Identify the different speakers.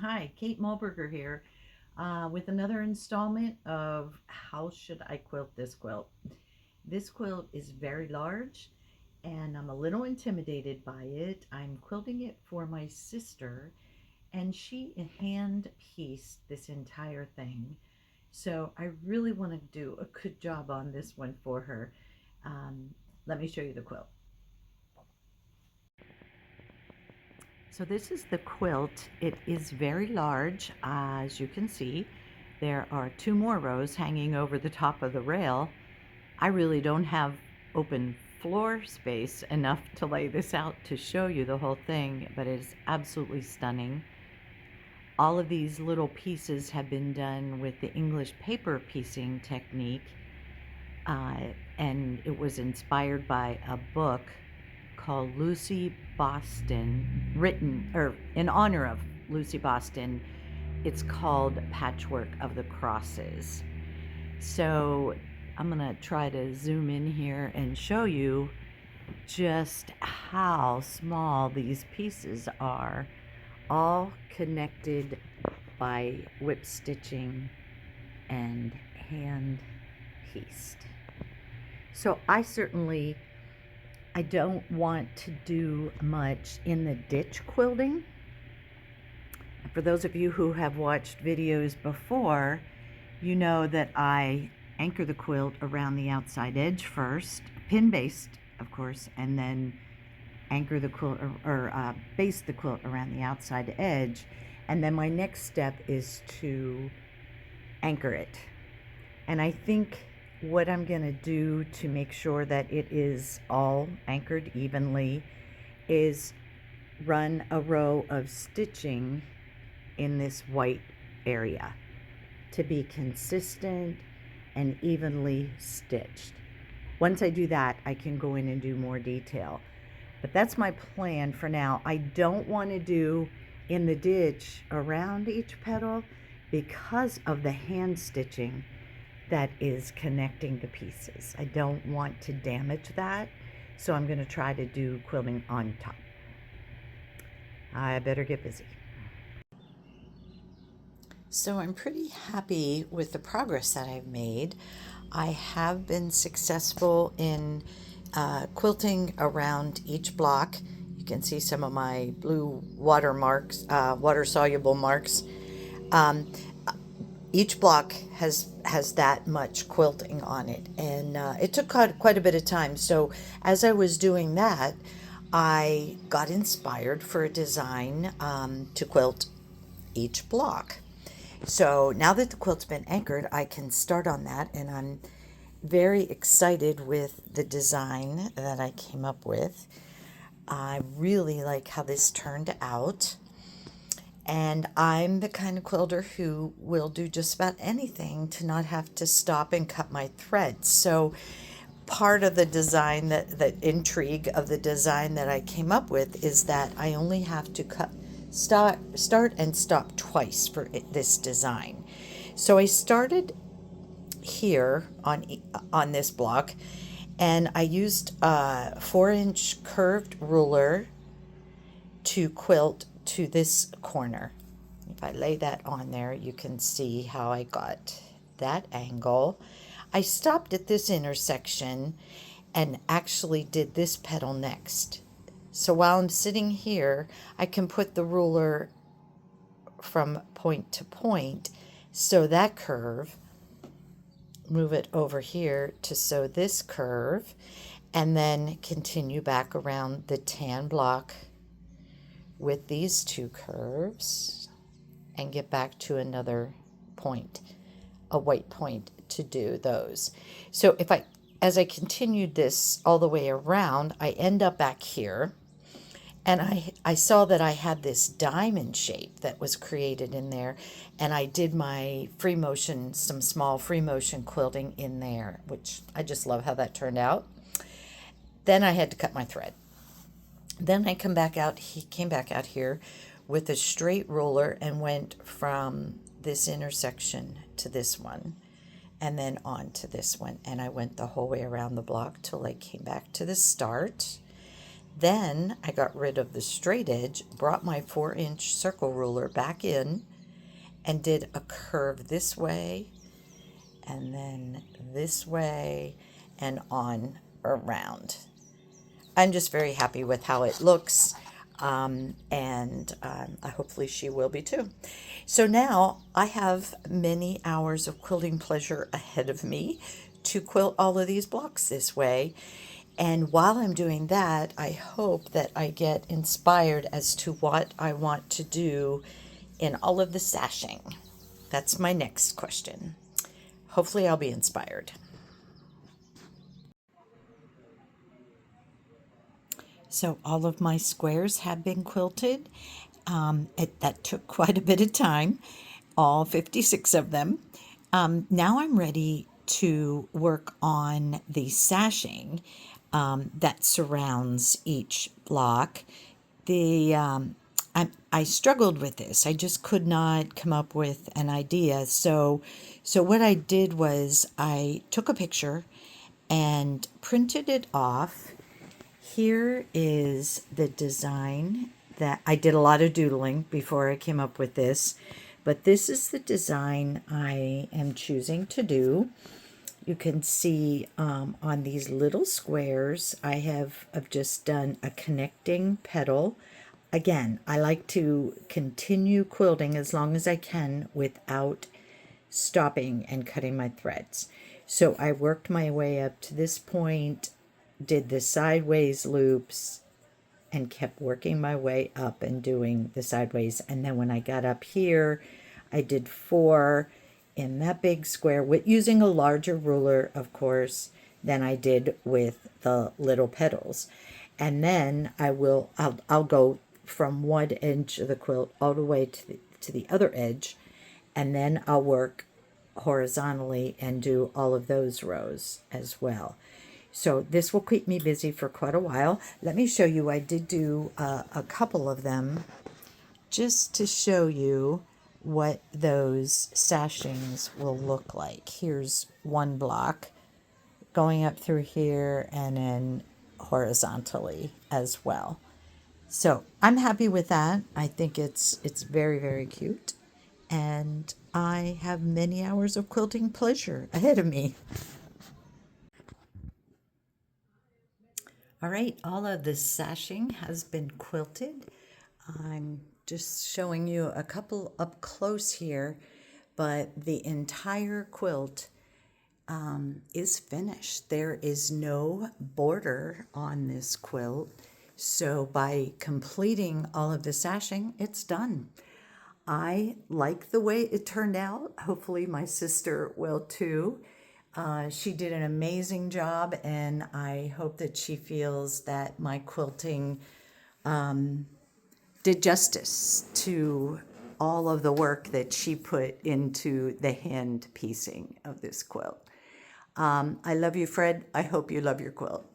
Speaker 1: Hi, Kate Mulberger here with another installment of How Should I Quilt This Quilt? This quilt is very large and I'm a little intimidated by it. I'm quilting it for my sister and she hand pieced this entire thing. So I really want to do a good job on this one for her. Um, Let me show you the quilt. So this is the quilt. It is very large, as you can see. There are two more rows hanging over the top of the rail. I really don't have open floor space enough to lay this out to show you the whole thing, but it is absolutely stunning. All of these little pieces have been done with the English paper piecing technique, uh, and it was inspired by a book called Lucy Boston, written or in honor of Lucy Boston. It's called Patchwork of the Crosses. So I'm gonna try to zoom in here and show you just how small these pieces are, all connected by whip stitching and hand pieced. So I don't want to do much in the ditch quilting. For those of you who have watched videos before, you know that I anchor the quilt around the outside edge first, pin based, of course, and then anchor the quilt or base the quilt around the outside edge. And then my next step is to anchor it. And I think what I'm going to do to make sure that it is all anchored evenly is run a row of stitching in this white area to be consistent and evenly stitched. Once I do that, I can go in and do more detail. But that's my plan for now. I don't want to do in the ditch around each petal because of the hand stitching that is connecting the pieces. I don't want to damage that, so I'm going to try to do quilting on top. I better get busy. So I'm pretty happy with the progress that I've made. I have been successful in quilting around each block. You can see some of my blue water marks, water soluble marks. Um, each block has that much quilting on it, and it took quite a bit of time. So as I was doing that, I got inspired for a design to quilt each block. So now that the quilt's been anchored, I can start on that, and I'm very excited with the design that I came up with. I really like how this turned out. And I'm the kind of quilter who will do just about anything to not have to stop and cut my thread. So part of the design, that intrigue of the design that I came up with, is that I only have to start and stop twice for this design. So I started here on this block, and I used a 4-inch curved ruler to quilt to this corner. If I lay that on there, you can see how I got that angle. I stopped at this intersection and actually did this petal next. So while I'm sitting here, I can put the ruler from point to point, sew that curve, move it over here to sew this curve, and then continue back around the tan block with these two curves and get back to another point, a white point, to do those. So as I continued this all the way around, I end up back here, and I saw that I had this diamond shape that was created in there, and I did my free motion, some small free motion quilting in there, which I just love how that turned out. Then I had to cut my thread. Then I came back out here with a straight ruler and went from this intersection to this one, and then on to this one, and I went the whole way around the block till I came back to the start. Then I got rid of the straight edge, brought my 4-inch circle ruler back in, and did a curve this way, and then this way, and on around. I'm just very happy with how it looks, and hopefully she will be too. So now I have many hours of quilting pleasure ahead of me to quilt all of these blocks this way. And while I'm doing that, I hope that I get inspired as to what I want to do in all of the sashing. That's my next question. Hopefully, I'll be inspired. So all of my squares have been quilted. That took quite a bit of time, all 56 of them. Now I'm ready to work on the sashing that surrounds each block. The I struggled with this. I just could not come up with an idea. So what I did was I took a picture and printed it off. Here is the design that I did a lot of doodling before I came up with this, but this is the design I am choosing to do. You can see on these little squares, I've just done a connecting petal. Again, I like to continue quilting as long as I can without stopping and cutting my threads. So I worked my way up to this point, did the sideways loops, and kept working my way up and doing the sideways. And then when I got up here, I did 4 in that big square with using a larger ruler, of course, than I did with the little petals. And then I'll go from one edge of the quilt all the way to the other edge, and then I'll work horizontally and do all of those rows as well. So this will keep me busy for quite a while. Let me show you, I did do a couple of them just to show you what those sashings will look like. Here's one block going up through here and then horizontally as well. So I'm happy with that. I think it's very, very cute. And I have many hours of quilting pleasure ahead of me. All right, all of the sashing has been quilted. I'm just showing you a couple up close here, but the entire quilt is finished. There is no border on this quilt. So by completing all of the sashing, it's done. I like the way it turned out. Hopefully my sister will too. She did an amazing job, and I hope that she feels that my quilting did justice to all of the work that she put into the hand piecing of this quilt. I love you, Fred. I hope you love your quilt.